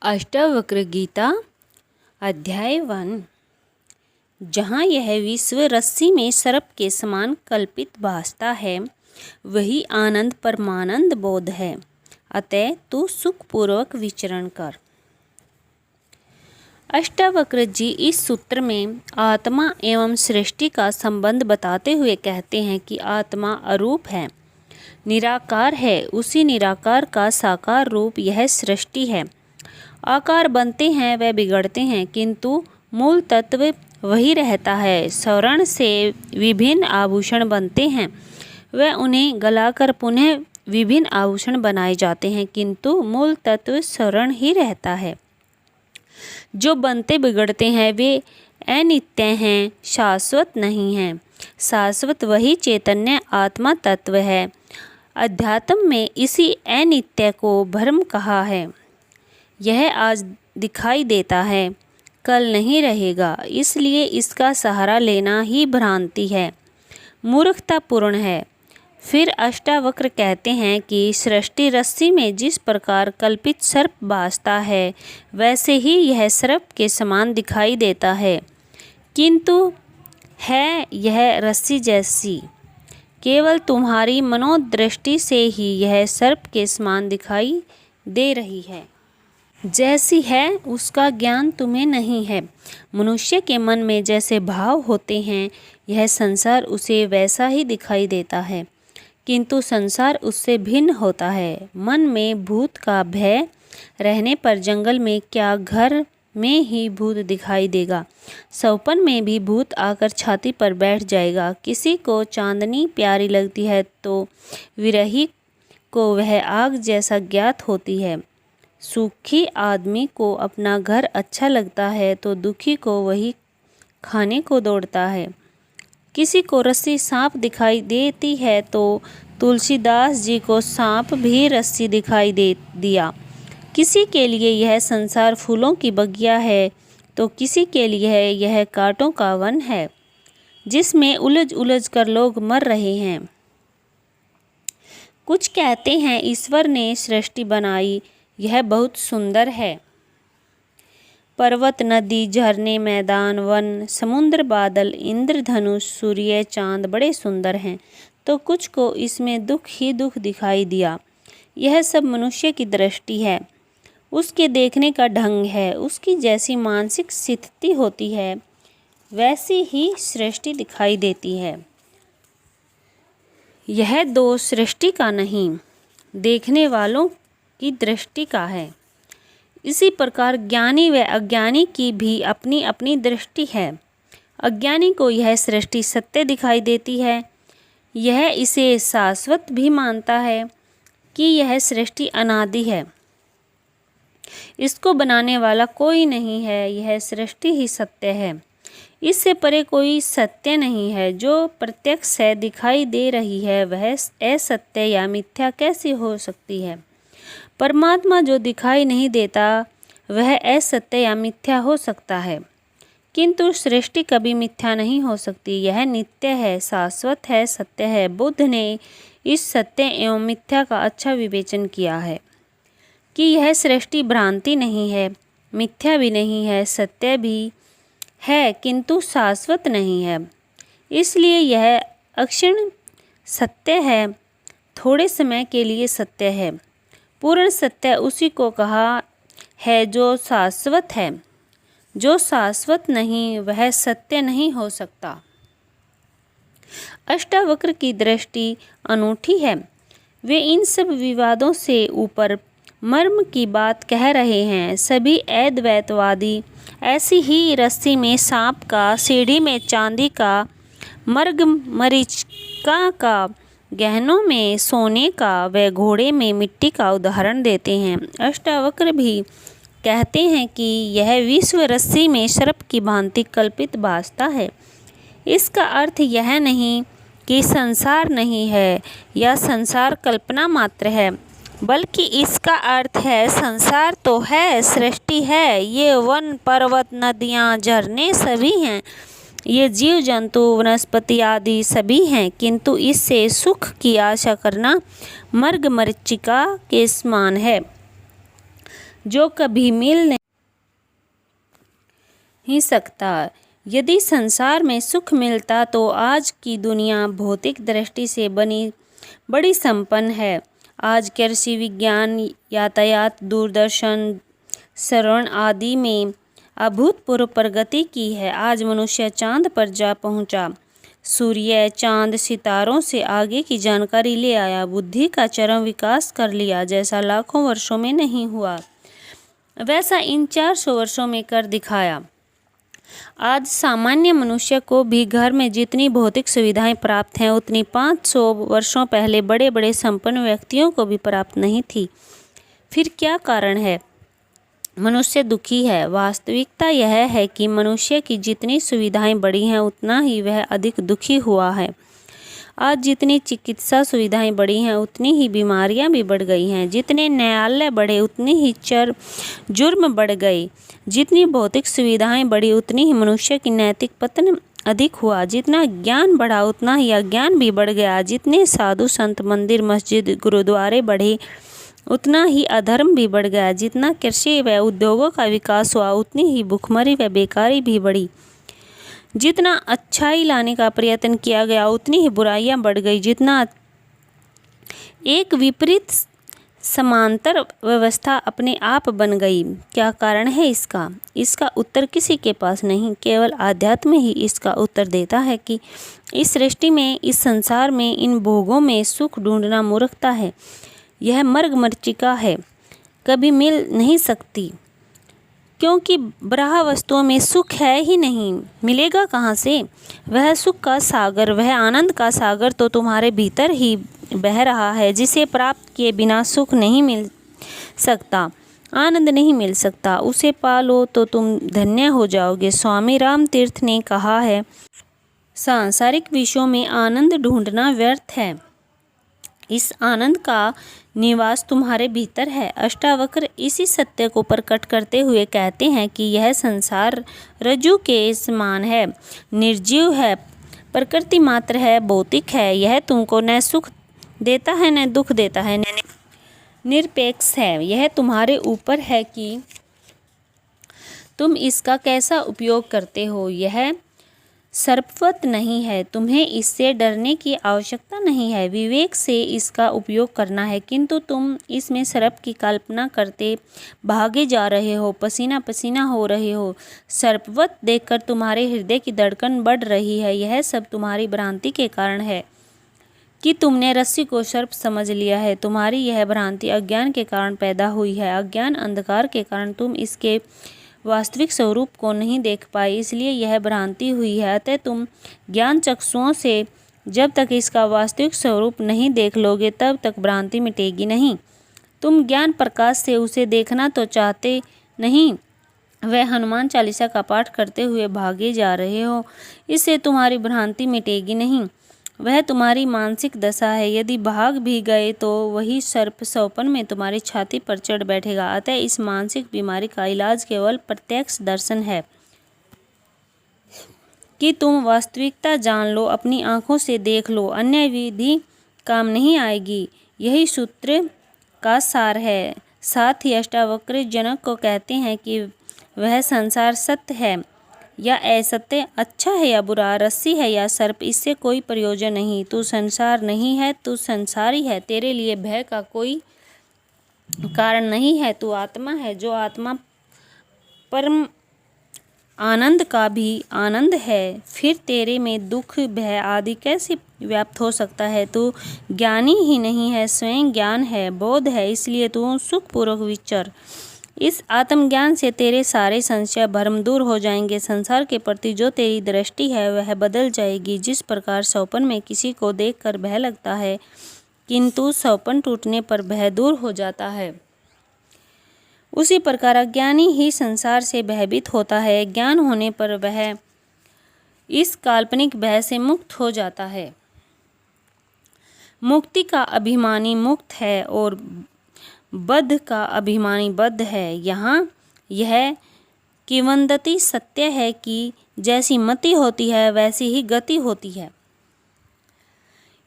अष्टावक्र गीता अध्याय 1। जहाँ यह विश्व रस्सी में सर्प के समान कल्पित भासता है, वही आनंद परमानंद बोध है। अतः तू सुखपूर्वक विचरण कर। अष्टावक्र जी इस सूत्र में आत्मा एवं सृष्टि का संबंध बताते हुए कहते हैं कि आत्मा अरूप है, निराकार है। उसी निराकार का साकार रूप यह सृष्टि है। आकार बनते हैं व बिगड़ते हैं, किंतु मूल तत्व वही रहता है। स्वर्ण से विभिन्न आभूषण बनते हैं व उन्हें गलाकर पुनः विभिन्न आभूषण बनाए जाते हैं, किंतु मूल तत्व स्वर्ण ही रहता है। जो बनते बिगड़ते हैं वे अनित्य हैं, शाश्वत नहीं हैं। शाश्वत वही चैतन्य आत्मा तत्व है। अध्यात्म में इसी अनित्य को भ्रम कहा है। यह आज दिखाई देता है, कल नहीं रहेगा, इसलिए इसका सहारा लेना ही भ्रांति है, मूर्खतापूर्ण है। फिर अष्टावक्र कहते हैं कि सृष्टि रस्सी में जिस प्रकार कल्पित सर्प भासता है, वैसे ही यह सर्प के समान दिखाई देता है, किंतु है यह रस्सी जैसी। केवल तुम्हारी मनोदृष्टि से ही यह सर्प के समान दिखाई दे रही है। जैसी है उसका ज्ञान तुम्हें नहीं है। मनुष्य के मन में जैसे भाव होते हैं, यह संसार उसे वैसा ही दिखाई देता है, किंतु संसार उससे भिन्न होता है। मन में भूत का भय रहने पर जंगल में क्या घर में ही भूत दिखाई देगा। सौपन में भी भूत आकर छाती पर बैठ जाएगा। किसी को चांदनी प्यारी लगती है तो विरही को वह आग जैसा ज्ञात होती है। सुखी आदमी को अपना घर अच्छा लगता है तो दुखी को वही खाने को दौड़ता है। किसी को रस्सी सांप दिखाई देती है तो तुलसीदास जी को सांप भी रस्सी दिखाई दे दिया। किसी के लिए यह संसार फूलों की बगिया है तो किसी के लिए यह कांटों का वन है, जिसमें उलझ उलझ कर लोग मर रहे हैं। कुछ कहते हैं ईश्वर ने सृष्टि बनाई, यह बहुत सुंदर है। पर्वत, नदी, झरने, मैदान, वन, समुद्र, बादल, इंद्रधनुष, सूर्य, चांद बड़े सुंदर हैं। तो कुछ को इसमें दुख ही दुख दिखाई दिया। यह सब मनुष्य की दृष्टि है, उसके देखने का ढंग है। उसकी जैसी मानसिक स्थिति होती है, वैसी ही सृष्टि दिखाई देती है। यह दोष सृष्टि का नहीं, देखने वालों की दृष्टि का है। इसी प्रकार ज्ञानी व अज्ञानी की भी अपनी अपनी दृष्टि है। अज्ञानी को यह सृष्टि सत्य दिखाई देती है। यह इसे शाश्वत भी मानता है कि यह सृष्टि अनादि है, इसको बनाने वाला कोई नहीं है, यह सृष्टि ही सत्य है। इससे परे कोई सत्य नहीं है। जो प्रत्यक्ष है, दिखाई दे रही है, वह असत्य या मिथ्या कैसे हो सकती है। परमात्मा जो दिखाई नहीं देता, वह असत्य या मिथ्या हो सकता है, किंतु सृष्टि कभी मिथ्या नहीं हो सकती। यह नित्य है, शाश्वत है, सत्य है। बुद्ध ने इस सत्य एवं मिथ्या का अच्छा विवेचन किया है कि यह सृष्टि भ्रांति नहीं है, मिथ्या भी नहीं है, सत्य भी है, किंतु शाश्वत नहीं है। इसलिए यह अक्षण सत्य है, थोड़े समय के लिए सत्य है। पूर्ण सत्य उसी को कहा है जो शाश्वत है। जो शाश्वत नहीं, वह सत्य नहीं हो सकता। अष्टावक्र की दृष्टि अनूठी है। वे इन सब विवादों से ऊपर मर्म की बात कह रहे हैं। सभी अद्वैतवादी ऐसी ही रस्सी में सांप का, सीढ़ी में चांदी का, मर्ग मरीचिका का, गहनों में सोने का व घोड़े में मिट्टी का उदाहरण देते हैं। अष्टावक्र भी कहते हैं कि यह विश्व रस्सी में सर्प की भांति कल्पित भासता है। इसका अर्थ यह नहीं कि संसार नहीं है या संसार कल्पना मात्र है, बल्कि इसका अर्थ है संसार तो है, सृष्टि है। ये वन, पर्वत, नदियाँ, झरने सभी हैं। ये जीव जंतु, वनस्पति आदि सभी हैं, किंतु इससे सुख की आशा करना मर्ग मरीचिका के समान है। जो कभी मिल नहीं सकता। यदि संसार में सुख मिलता तो आज की दुनिया भौतिक दृष्टि से बड़ी संपन्न है। आज कृषि विज्ञान, यातायात, दूरदर्शन, श्रवण आदि में अभूतपूर्व प्रगति की है। आज मनुष्य चांद पर जा पहुंचा, सूर्य, चांद, सितारों से आगे की जानकारी ले आया, बुद्धि का चरम विकास कर लिया। जैसा लाखों वर्षों में नहीं हुआ वैसा इन 400 वर्षों में कर दिखाया। आज सामान्य मनुष्य को भी घर में जितनी भौतिक सुविधाएं प्राप्त हैं उतनी 500 वर्षों पहले बड़े बड़े संपन्न व्यक्तियों को भी प्राप्त नहीं थी। फिर क्या कारण है? मनुष्य दुखी है। वास्तविकता यह है कि मनुष्य की जितनी सुविधाएं बढ़ी हैं उतना ही वह अधिक दुखी हुआ है। आज जितनी चिकित्सा सुविधाएं बढ़ी हैं उतनी ही बीमारियां भी बढ़ गई हैं। जितने न्यायालय बढ़े उतनी ही जुर्म बढ़ गए। जितनी भौतिक सुविधाएं बढ़ी उतनी ही मनुष्य की नैतिक पतन अधिक हुआ। जितना ज्ञान बढ़ा उतना ही अज्ञान भी बढ़ गया। जितने साधु संत, मंदिर, मस्जिद, गुरुद्वारे बढ़े उतना ही अधर्म भी बढ़ गया। जितना कृषि व उद्योगों का विकास हुआ उतनी ही भुखमरी व बेकारी भी बढ़ी। जितना अच्छाई लाने का प्रयत्न किया गया उतनी ही बुराइयां बढ़ गई। जितना एक विपरीत समांतर व्यवस्था अपने आप बन गई। क्या कारण है इसका? इसका उत्तर किसी के पास नहीं, केवल आध्यात्म ही इसका उत्तर देता है कि इस सृष्टि में, इस संसार में, इन भोगों में सुख ढूंढना मूर्खता है। यह मर्ग मरीचिका है, कभी मिल नहीं सकती, क्योंकि ब्रह्म वस्तुओं में सुख है ही नहीं। मिलेगा कहाँ से? वह सुख का सागर, वह आनंद का सागर तो तुम्हारे भीतर ही बह रहा है, जिसे प्राप्त किए बिना सुख नहीं मिल सकता, आनंद नहीं मिल सकता। उसे पा लो तो तुम धन्य हो जाओगे। स्वामी राम तीर्थ ने कहा है, सांसारिक विषयों में आनंद ढूंढना व्यर्थ है, इस आनंद का निवास तुम्हारे भीतर है। अष्टावक्र इसी सत्य को प्रकट करते हुए कहते हैं कि यह संसार रज्जु के समान है, निर्जीव है, प्रकृति मात्र है, भौतिक है। यह तुमको न सुख देता है न दुख देता है, निरपेक्ष है। यह तुम्हारे ऊपर है कि तुम इसका कैसा उपयोग करते हो। यह सर्पवत नहीं है, तुम्हें इससे डरने की आवश्यकता नहीं है, विवेक से इसका उपयोग करना है। किंतु तुम इसमें सर्प की कल्पना करते भागे जा रहे हो, पसीना पसीना हो रहे हो। सर्पवत देखकर तुम्हारे हृदय की धड़कन बढ़ रही है। यह सब तुम्हारी भ्रांति के कारण है कि तुमने रस्सी को सर्प समझ लिया है। तुम्हारी यह भ्रांति अज्ञान के कारण पैदा हुई है। अज्ञान अंधकार के कारण तुम इसके वास्तविक स्वरूप को नहीं देख पाए, इसलिए यह भ्रांति हुई है। अतः तुम ज्ञान चक्षुओं से जब तक इसका वास्तविक स्वरूप नहीं देख लोगे तब तक भ्रांति मिटेगी नहीं। तुम ज्ञान प्रकाश से उसे देखना तो चाहते नहीं, वह हनुमान चालीसा का पाठ करते हुए भागे जा रहे हो, इससे तुम्हारी भ्रांति मिटेगी नहीं। वह तुम्हारी मानसिक दशा है। यदि भाग भी गए तो वही सर्प सौपन में तुम्हारी छाती पर चढ़ बैठेगा। अतः इस मानसिक बीमारी का इलाज केवल प्रत्यक्ष दर्शन है कि तुम वास्तविकता जान लो, अपनी आंखों से देख लो, अन्य विधि काम नहीं आएगी। यही सूत्र का सार है। साथ ही अष्टावक्र जनक को कहते हैं कि वह संसार सत्य है या असत्य, अच्छा है या बुरा, रस्सी है या सर्प, इससे कोई प्रयोजन नहीं। तू संसार नहीं है, तू संसारी है। तेरे लिए भय का कोई कारण नहीं है। तू आत्मा है, जो आत्मा परम आनंद का भी आनंद है। फिर तेरे में दुख, भय आदि कैसे व्याप्त हो सकता है? तू ज्ञानी ही नहीं है, स्वयं ज्ञान है, बोध है, इसलिए तू सुखपूर्वक विचर। इस आत्मज्ञान से तेरे सारे संशय भ्रम दूर हो जाएंगे। संसार के प्रति जो तेरी दृष्टि है वह बदल जाएगी। जिस प्रकार सौपन में किसी को देखकर भय लगता है किंतु सौपन टूटने पर भय दूर हो जाता है, उसी प्रकार अज्ञानी ही संसार से भयभीत होता है। ज्ञान होने पर वह इस काल्पनिक भय से मुक्त हो जाता है। मुक्ति का अभिमानी मुक्त है और बद्ध का अभिमानी बद्ध है। यहाँ यह किंवदंती सत्य है कि जैसी मति होती है वैसी ही गति होती है।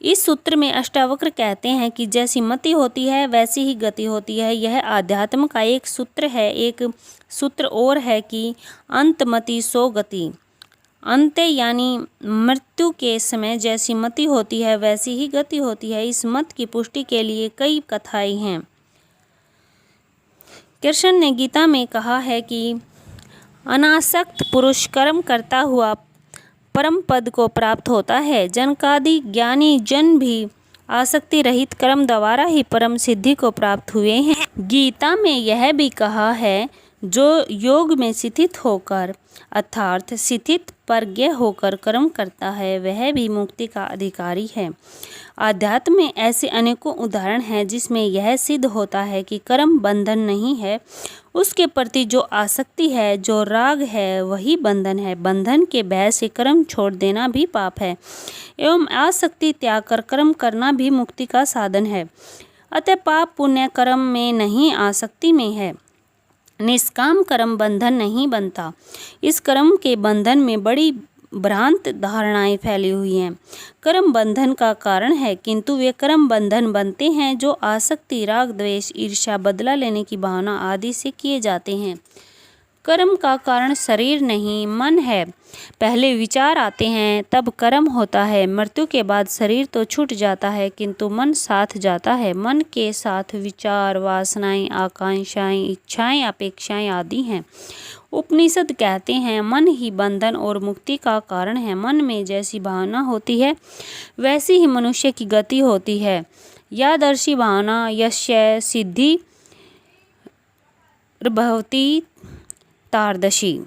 इस सूत्र में अष्टावक्र कहते हैं कि जैसी मति होती है वैसी ही गति होती है। यह आध्यात्म का एक सूत्र है। एक सूत्र और है कि अंतमति सो गति। अंत्य यानी मृत्यु के समय जैसी मति होती है वैसी ही गति होती है। इस मत की पुष्टि के लिए कई कथाएं हैं। कृष्ण ने गीता में कहा है कि अनासक्त पुरुष कर्म करता हुआ परम पद को प्राप्त होता है। जनकादि ज्ञानी जन भी आसक्ति रहित कर्म द्वारा ही परम सिद्धि को प्राप्त हुए हैं। गीता में यह भी कहा है, जो योग में स्थित होकर अर्थात स्थित प्रज्ञ होकर कर्म करता है वह भी मुक्ति का अधिकारी है। आध्यात्म में ऐसे अनेकों उदाहरण हैं जिसमें यह सिद्ध होता है कि कर्म बंधन नहीं है। उसके प्रति जो आसक्ति है, जो राग है, वही बंधन है। बंधन के भय से कर्म छोड़ देना भी पाप है एवं आसक्ति त्याग कर कर्म करना भी मुक्ति का साधन है। अतः पाप पुण्य कर्म में नहीं, आसक्ति में है। निष्काम कर्म बंधन नहीं बनता। इस कर्म के बंधन में बड़ी भ्रांत धारणाएं फैली हुई हैं। कर्म बंधन का कारण है, किंतु वे कर्म बंधन बनते हैं जो आसक्ति, राग, द्वेष, ईर्ष्या, बदला लेने की भावना आदि से किए जाते हैं। कर्म का कारण शरीर नहीं, मन है। पहले विचार आते हैं तब कर्म होता है। मृत्यु के बाद शरीर तो छूट जाता है किंतु मन साथ जाता है। मन के साथ विचार, वासनाएं, आकांक्षाएं, इच्छाएं, अपेक्षाएं आदि हैं। उपनिषद कहते हैं मन ही बंधन और मुक्ति का कारण है। मन में जैसी भावना होती है वैसी ही मनुष्य की गति होती है। यादर्शी भावना यस्य सिद्धि भवति तारदशी।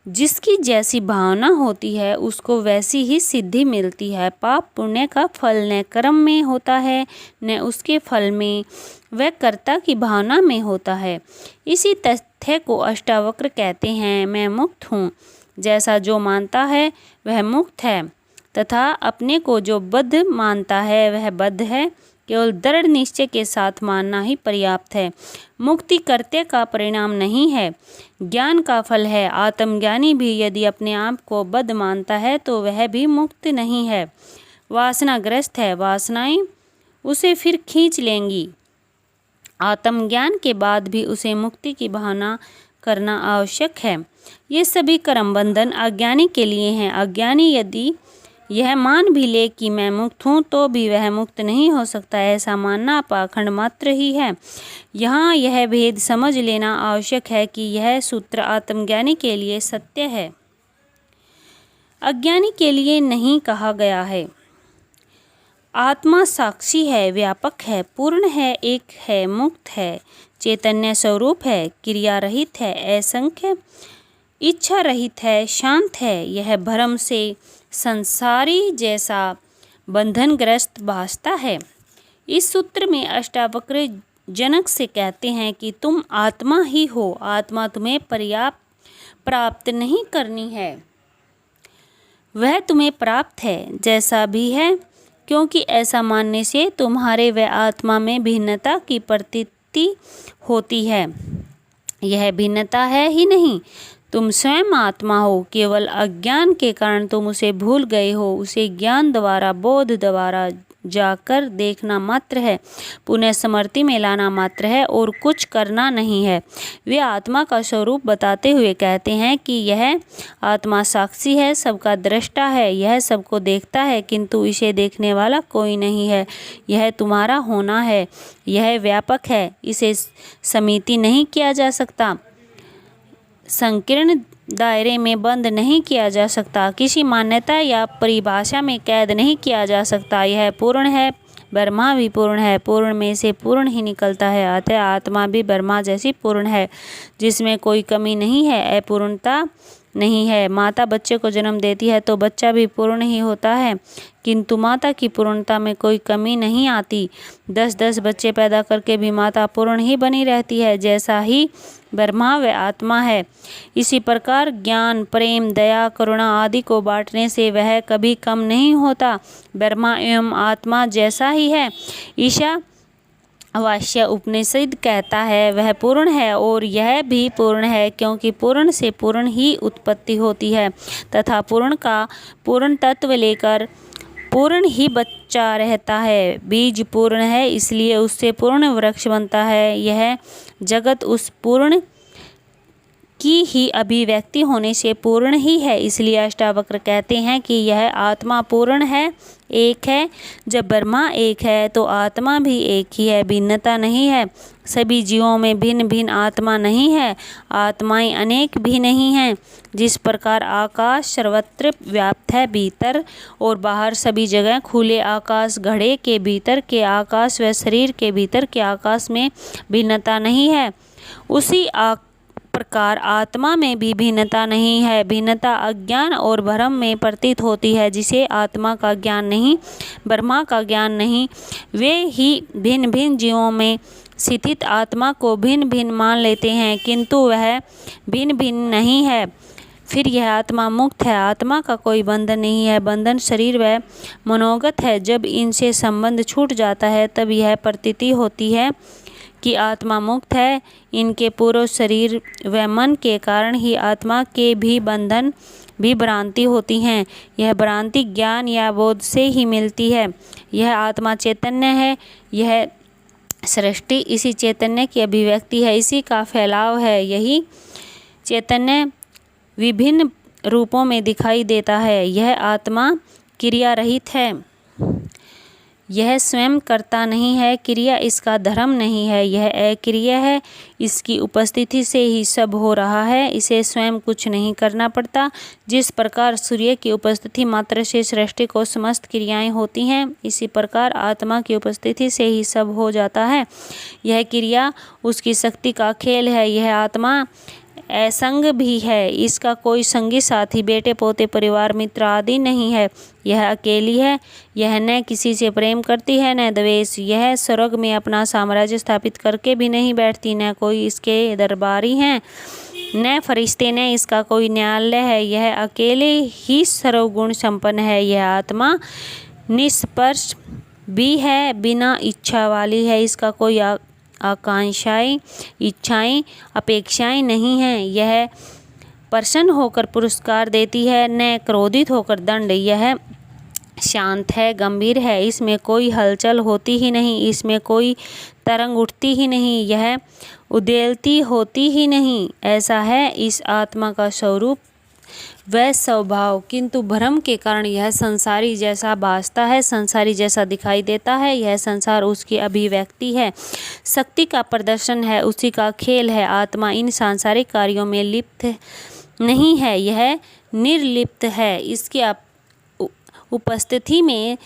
जिसकी जैसी भावना होती है उसको वैसी ही सिद्धि मिलती है। पाप पुण्य का फल न कर्म में होता है न उसके फल में, वह कर्ता की भावना में होता है। इसी तथ्य को अष्टावक्र कहते हैं। मैं मुक्त हूँ, जैसा जो मानता है वह मुक्त है, तथा अपने को जो बद्ध मानता है वह बद्ध है। केवल दृढ़ निश्चय के साथ मानना ही पर्याप्त है। मुक्ति कर्त्य का परिणाम नहीं है, ज्ञान का फल है। आत्मज्ञानी भी यदि अपने आप को बद्ध मानता है तो वह भी मुक्त नहीं है, वासनाग्रस्त है। वासनाएं उसे फिर खींच लेंगी। आत्मज्ञान के बाद भी उसे मुक्ति की भावना करना आवश्यक है। ये सभी कर्म बंधन अज्ञानी के लिए हैं। अज्ञानी यदि यह मान भी ले कि मैं मुक्त हूँ तो भी वह मुक्त नहीं हो सकता। ऐसा मानना पाखंड मात्र ही है। यहाँ यह भेद समझ लेना आवश्यक है कि यह सूत्र आत्मज्ञानी के लिए सत्य है, अज्ञानी के लिए नहीं कहा गया है। आत्मा साक्षी है, व्यापक है, पूर्ण है, एक है, मुक्त है, चैतन्य स्वरूप है, क्रिया रहित है, असंख्य, इच्छा रहित है, शांत है। यह भ्रम से संसारी जैसा बंधनग्रस्त भासता है। इस सूत्र में अष्टावक्र जनक से कहते हैं कि तुम आत्मा ही हो। आत्मा तुम्हें प्राप्त नहीं करनी है, वह तुम्हें प्राप्त है जैसा भी है, क्योंकि ऐसा मानने से तुम्हारे व आत्मा में भिन्नता की प्रतीति होती है। यह भिन्नता है ही नहीं, तुम स्वयं आत्मा हो। केवल अज्ञान के कारण तुम उसे भूल गए हो। उसे ज्ञान द्वारा, बोध द्वारा जाकर देखना मात्र है, पुनः स्मृति में लाना मात्र है और कुछ करना नहीं है। वे आत्मा का स्वरूप बताते हुए कहते हैं कि यह आत्मा साक्षी है, सबका दृष्टा है, यह सबको देखता है किंतु इसे देखने वाला कोई नहीं है। यह तुम्हारा होना है, यह व्यापक है, इसे समिति नहीं किया जा सकता, संकीर्ण दायरे में बंद नहीं किया जा सकता, किसी मान्यता या परिभाषा में कैद नहीं किया जा सकता। यह पूर्ण है, ब्रह्मा भी पूर्ण है, पूर्ण में से पूर्ण ही निकलता है। अतः आत्मा भी ब्रह्मा जैसी पूर्ण है, जिसमें कोई कमी नहीं है, अपूर्णता नहीं है। माता बच्चे को जन्म देती है तो बच्चा भी पूर्ण ही होता है, किंतु माता की पूर्णता में कोई कमी नहीं आती। 10-10 बच्चे पैदा करके भी माता पूर्ण ही बनी रहती है, जैसा ही ब्रह्मा व आत्मा है। इसी प्रकार ज्ञान, प्रेम, दया, करुणा आदि को बांटने से वह कभी कम नहीं होता, ब्रह्मा एवं आत्मा जैसा ही है। ईशा वास्य उपनिषद कहता है वह पूर्ण है और यह भी पूर्ण है, क्योंकि पूर्ण से पूर्ण ही उत्पत्ति होती है तथा पूर्ण का पूर्ण तत्व लेकर पूर्ण ही बच्चा रहता है। बीज पूर्ण है इसलिए उससे पूर्ण वृक्ष बनता है। यह जगत उस पूर्ण की ही अभिव्यक्ति होने से पूर्ण ही है। इसलिए अष्टावक्र कहते हैं कि यह आत्मा पूर्ण है, एक है। जब ब्रह्मा एक है तो आत्मा भी एक ही है, भिन्नता नहीं है। सभी जीवों में भिन्न भिन्न आत्मा नहीं है, आत्माएं अनेक भी नहीं हैं। जिस प्रकार आकाश सर्वत्र व्याप्त है, भीतर और बाहर सभी जगह खुले आकाश, घड़े के भीतर के आकाश व शरीर के भीतर के आकाश में भिन्नता नहीं है, उसी प्रकार आत्मा में भी भिन्नता नहीं है। भिन्नता अज्ञान और भ्रम में प्रतीत होती है। जिसे आत्मा का ज्ञान नहीं, ब्रह्मा का ज्ञान नहीं, वे ही भिन्न भिन्न जीवों में स्थित आत्मा को भिन्न भिन्न मान लेते हैं, किंतु वह भिन्न भिन्न नहीं है। फिर यह आत्मा मुक्त है। आत्मा का कोई बंधन नहीं है। बंधन शरीर व मनोगत है। जब इनसे संबंध छूट जाता है तब यह प्रतीति होती है कि आत्मा मुक्त है। इनके पूर्व शरीर व मन के कारण ही आत्मा के भी बंधन भी भ्रांति होती हैं। यह भ्रांति ज्ञान या बोध से ही मिलती है। यह आत्मा चैतन्य है। यह सृष्टि इसी चैतन्य की अभिव्यक्ति है, इसी का फैलाव है। यही चैतन्य विभिन्न रूपों में दिखाई देता है। यह आत्मा क्रिया रहित है। यह स्वयं करता नहीं है, क्रिया इसका धर्म नहीं है। यह अक्रिय है, इसकी उपस्थिति से ही सब हो रहा है। इसे स्वयं कुछ नहीं करना पड़ता। जिस प्रकार सूर्य की उपस्थिति मात्र से सृष्टि को समस्त क्रियाएं होती हैं, इसी प्रकार आत्मा की उपस्थिति से ही सब हो जाता है। यह क्रिया उसकी शक्ति का खेल है। यह आत्मा असंग भी है। इसका कोई संगी साथी, बेटे पोते, परिवार, मित्र आदि नहीं है। यह अकेली है। यह न किसी से प्रेम करती है न द्वेष। यह स्वर्ग में अपना साम्राज्य स्थापित करके भी नहीं बैठती, न कोई इसके दरबारी हैं, न फरिश्ते, न इसका कोई न्यायालय है। यह अकेले ही सर्वगुण संपन्न है। यह आत्मा निष्पक्ष भी है, बिना इच्छा वाली है। इसका कोई आकांक्षाएं, इच्छाएं, अपेक्षाएं नहीं हैं। यह प्रसन्न होकर पुरस्कार देती है, न क्रोधित होकर दंड। यह शांत है, गंभीर है। इसमें कोई हलचल होती ही नहीं, इसमें कोई तरंग उठती ही नहीं, यह उदेलती होती ही नहीं। ऐसा है इस आत्मा का स्वरूप वह स्वभाव। किंतु भ्रम के कारण यह संसारी जैसा भासता है, संसारी जैसा दिखाई देता है। यह संसार उसकी अभिव्यक्ति है, शक्ति का प्रदर्शन है, उसी का खेल है। आत्मा इन सांसारिक कार्यों में लिप्त नहीं है, यह निर्लिप्त है। इसकी उपस्थिति में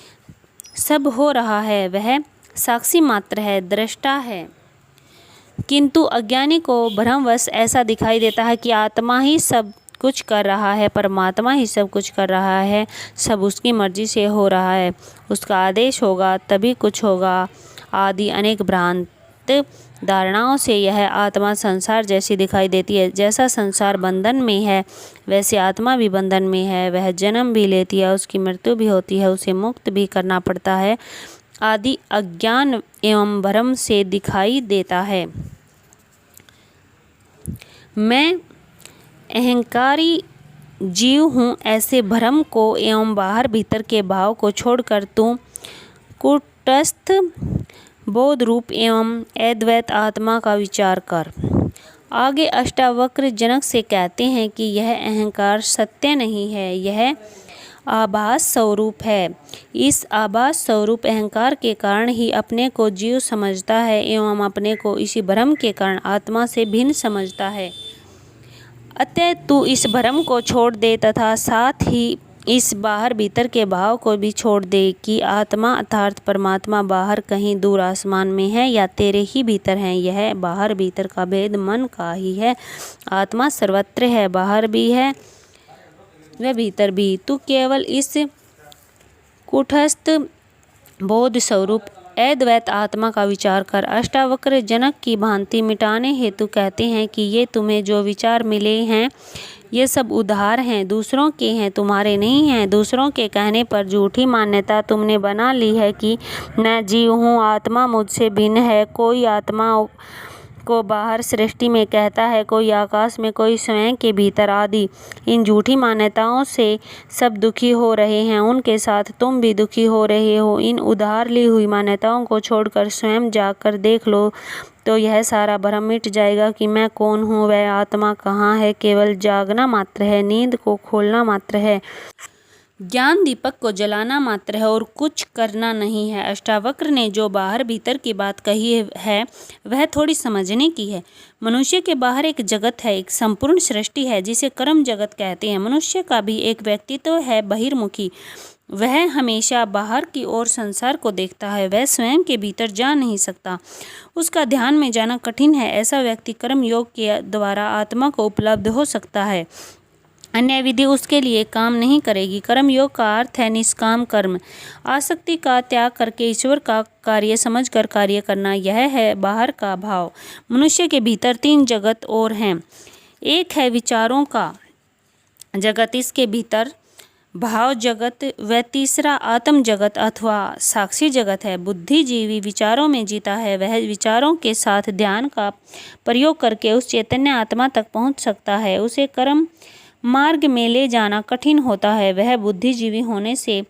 सब हो रहा है। वह साक्षी मात्र है, दृष्टा है। किंतु अज्ञानी को भ्रमवश ऐसा दिखाई देता है कि आत्मा ही सब कुछ कर रहा है, परमात्मा ही सब कुछ कर रहा है, सब उसकी मर्जी से हो रहा है, उसका आदेश होगा तभी कुछ होगा आदि अनेक भ्रांत धारणाओं से यह आत्मा संसार जैसी दिखाई देती है। जैसा संसार बंधन में है वैसे आत्मा भी बंधन में है। वह जन्म भी लेती है, उसकी मृत्यु भी होती है, उसे मुक्त भी करना पड़ता है आदि अज्ञान एवं भ्रम से दिखाई देता है। मैं अहंकारी जीव हूँ, ऐसे भ्रम को एवं बाहर भीतर के भाव को छोड़कर तू कूटस्थ बोध रूप एवं अद्वैत आत्मा का विचार कर। आगे अष्टावक्र जनक से कहते हैं कि यह अहंकार सत्य नहीं है, यह आभास स्वरूप है। इस आभास स्वरूप अहंकार के कारण ही अपने को जीव समझता है एवं अपने को इसी भ्रम के कारण आत्मा से भिन्न समझता है। अतः तू इस भ्रम को छोड़ दे तथा साथ ही इस बाहर भीतर के भाव को भी छोड़ दे कि आत्मा अर्थात परमात्मा बाहर कहीं दूर आसमान में है या तेरे ही भीतर है। यह बाहर भीतर का भेद मन का ही है। आत्मा सर्वत्र है, बाहर भी है व भीतर भी। तू केवल इस कूटस्थ बोध स्वरूप अद्वैत आत्मा का विचार कर। अष्टावक्र जनक की भ्रांति मिटाने हेतु कहते हैं कि ये तुम्हें जो विचार मिले हैं ये सब उधार हैं, दूसरों के हैं, तुम्हारे नहीं हैं। दूसरों के कहने पर झूठी मान्यता तुमने बना ली है कि मैं जीव हूँ, आत्मा मुझसे भिन्न है, कोई आत्मा को बाहर सृष्टि में कहता है, कोई आकाश में, कोई स्वयं के भीतर आदि। इन झूठी मान्यताओं से सब दुखी हो रहे हैं, उनके साथ तुम भी दुखी हो रहे हो। इन उधार ली हुई मान्यताओं को छोड़कर स्वयं जाकर देख लो तो यह सारा भ्रम मिट जाएगा कि मैं कौन हूँ, वह आत्मा कहाँ है। केवल जागना मात्र है, नींद को खोलना मात्र है, ज्ञान दीपक को जलाना मात्र है और कुछ करना नहीं है। अष्टावक्र ने जो बाहर भीतर की बात कही है वह थोड़ी समझने की है। मनुष्य के बाहर एक जगत है, एक संपूर्ण सृष्टि है जिसे कर्म जगत कहते हैं। मनुष्य का भी एक व्यक्तित्व है, बहिर्मुखी। वह हमेशा बाहर की ओर संसार को देखता है, वह स्वयं के भीतर जा नहीं सकता, उसका ध्यान में जाना कठिन है। ऐसा व्यक्ति कर्म योग के द्वारा आत्मा को उपलब्ध हो सकता है, अन्य विधि उसके लिए काम नहीं करेगी। कर्म योग का अर्थ है निष्काम कर्म, आसक्ति का त्याग करके ईश्वर का कार्य समझकर कार्य करना, यह है बाहर का भाव। मनुष्य के भीतर 3 जगत और हैं। एक है विचारों का जगत, इसके भीतर भाव जगत, व तीसरा आत्म जगत अथवा साक्षी जगत है। बुद्धिजीवी विचारों में जीता है, वह विचारों के साथ ध्यान का प्रयोग करके उस चैतन्य आत्मा तक पहुँच सकता है। उसे कर्म मार्ग में ले जाना कठिन होता है, वह बुद्धिजीवी होने से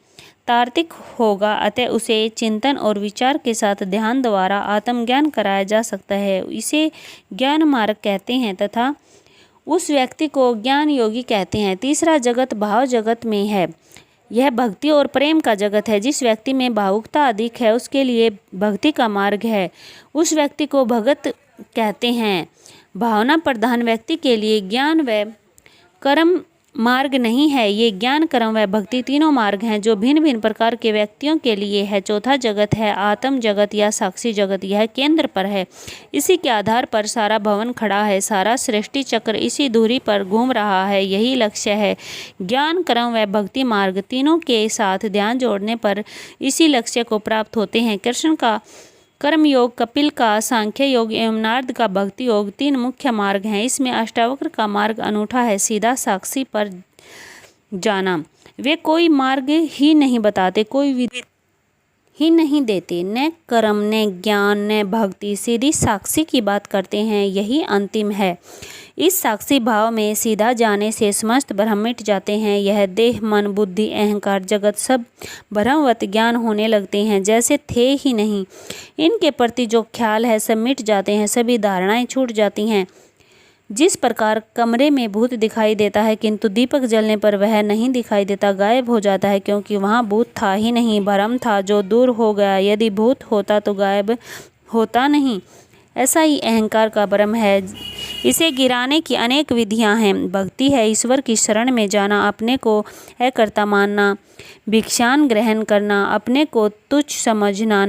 तार्किक होगा, अतः उसे चिंतन और विचार के साथ ध्यान द्वारा आत्मज्ञान कराया जा सकता है। इसे ज्ञान मार्ग कहते हैं तथा उस व्यक्ति को ज्ञान योगी कहते हैं। तीसरा जगत भाव जगत में है, यह भक्ति और प्रेम का जगत है। जिस व्यक्ति में भावुकता अधिक है उसके लिए भक्ति का मार्ग है, उस व्यक्ति को भगत कहते हैं। भावना प्रधान व्यक्ति के लिए ज्ञान व कर्म मार्ग नहीं है, ये ज्ञान कर्म व भक्ति तीनों मार्ग हैं जो भिन्न भिन्न प्रकार के व्यक्तियों के लिए है। चौथा जगत है आत्म जगत या साक्षी जगत, यह केंद्र पर है, इसी के आधार पर सारा भवन खड़ा है, सारा सृष्टि चक्र इसी धुरी पर घूम रहा है, यही लक्ष्य है। ज्ञान कर्म व भक्ति मार्ग तीनों के साथ ध्यान जोड़ने पर इसी लक्ष्य को प्राप्त होते हैं। कृष्ण का कर्म योग, कपिल का सांख्य योग एवं नारद का भक्ति योग 3 मुख्य मार्ग हैं। इसमें अष्टावक्र का मार्ग अनूठा है, सीधा साक्षी पर जाना। वे कोई मार्ग ही नहीं बताते, कोई विधि ही नहीं देते, न कर्म न ज्ञान न भक्ति, सीधी साक्षी की बात करते हैं, यही अंतिम है। इस साक्षी भाव में सीधा जाने से समस्त भ्रम मिट जाते हैं। यह देह मन बुद्धि अहंकार जगत सब भ्रमवत ज्ञान होने लगते हैं, जैसे थे ही नहीं। इनके प्रति जो ख्याल है सब मिट जाते हैं, सभी धारणाएं छूट जाती हैं। जिस प्रकार कमरे में भूत दिखाई देता है किंतु दीपक जलने पर वह नहीं दिखाई देता, गायब हो जाता है, क्योंकि वहाँ भूत था ही नहीं, भ्रम था जो दूर हो गया। यदि भूत होता तो गायब होता नहीं। ऐसा ही अहंकार का भ्रम है, इसे गिराने की अनेक विधियां हैं। भक्ति है ईश्वर की शरण में जाना, अपने को अकर्ता मानना, भिक्षान ग्रहण करना, अपने को तुच्छ समझना,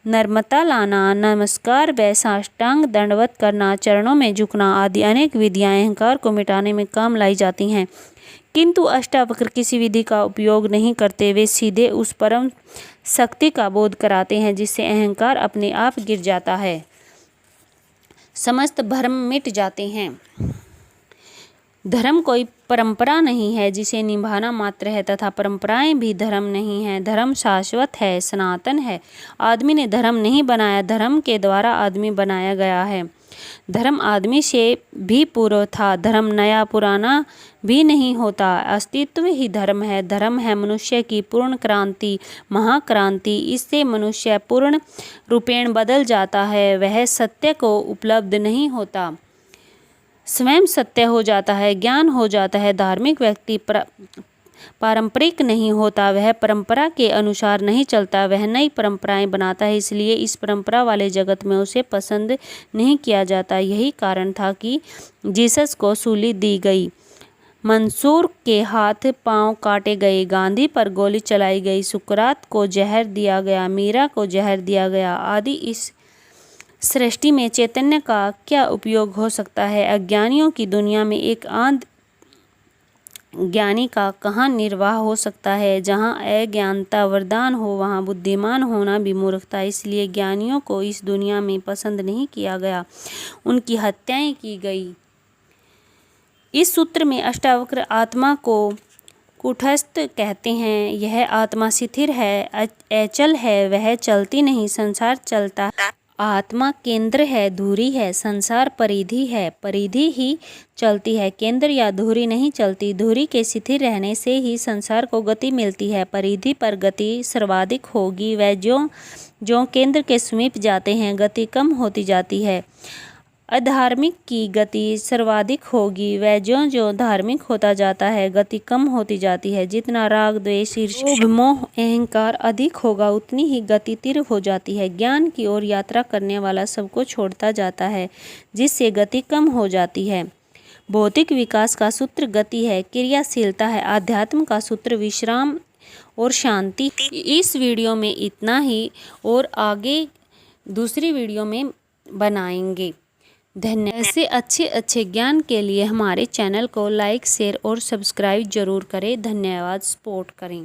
नर्मता लाना, नमस्कार व साष्टांग दंडवत करना, चरणों में झुकना आदि अनेक विधियां अहंकार को मिटाने में काम लाई जाती हैं। किंतु अष्टावक्र किसी विधि का उपयोग नहीं करते, वे सीधे उस परम शक्ति का बोध कराते हैं जिससे अहंकार अपने आप गिर जाता है, समस्त भ्रम मिट जाते हैं। धर्म कोई परंपरा नहीं है जिसे निभाना मात्र है, तथा परंपराएं भी धर्म नहीं है। धर्म शाश्वत है, सनातन है। आदमी ने धर्म नहीं बनाया, धर्म के द्वारा आदमी बनाया गया है। धर्म आदमी से भी पूर्व था, धर्म नया पुराना भी नहीं होता, अस्तित्व ही धर्म है। धर्म है मनुष्य की पूर्ण क्रांति, महाक्रांति। इससे मनुष्य पूर्ण रूपेण बदल जाता है, वह सत्य को उपलब्ध नहीं होता, स्वयं सत्य हो जाता है, ज्ञान हो जाता है। धार्मिक व्यक्ति पारंपरिक नहीं होता, वह परंपरा के अनुसार नहीं चलता, वह नई परंपराएं बनाता है, इसलिए इस परंपरा वाले जगत में उसे पसंद नहीं किया जाता। यही कारण था कि जीसस को सूली दी गई, मंसूर के हाथ पांव काटे गए, गांधी पर गोली चलाई गई, सुकरात को जहर दिया गया, मीरा को जहर दिया गया आदि। इस सृष्टि में चैतन्य का क्या उपयोग हो सकता है? अज्ञानियों की दुनिया में एक आंध ज्ञानी का कहाँ निर्वाह हो सकता है? जहाँ अज्ञानता वरदान हो वहाँ बुद्धिमान होना भी मूर्खता। इसलिए ज्ञानियों को इस दुनिया में पसंद नहीं किया गया, उनकी हत्याएं की गई। इस सूत्र में अष्टावक्र आत्मा को कूटस्थ कहते हैं। यह आत्मा स्थिर है, अचल है, वह चलती नहीं, संसार चलता है। आत्मा केंद्र है, धुरी है, संसार परिधि है, परिधि ही चलती है, केंद्र या धुरी नहीं चलती। धुरी के स्थिर रहने से ही संसार को गति मिलती है। परिधि पर गति सर्वाधिक होगी, वह जो केंद्र के समीप जाते हैं गति कम होती जाती है। अधार्मिक की गति सर्वाधिक होगी, वह जो धार्मिक होता जाता है गति कम होती जाती है। जितना राग द्वेष ईर्ष्या मोह अहंकार अधिक होगा उतनी ही गति तीव्र हो जाती है। ज्ञान की ओर यात्रा करने वाला सबको छोड़ता जाता है, जिससे गति कम हो जाती है। भौतिक विकास का सूत्र गति है, क्रियाशीलता है। आध्यात्म का सूत्र विश्राम और शांति। इस वीडियो में इतना ही और आगे दूसरी वीडियो में बनाएंगे। धन्यवाद। ऐसे अच्छे ज्ञान के लिए हमारे चैनल को लाइक शेयर और सब्सक्राइब जरूर करें। धन्यवाद। सपोर्ट करें।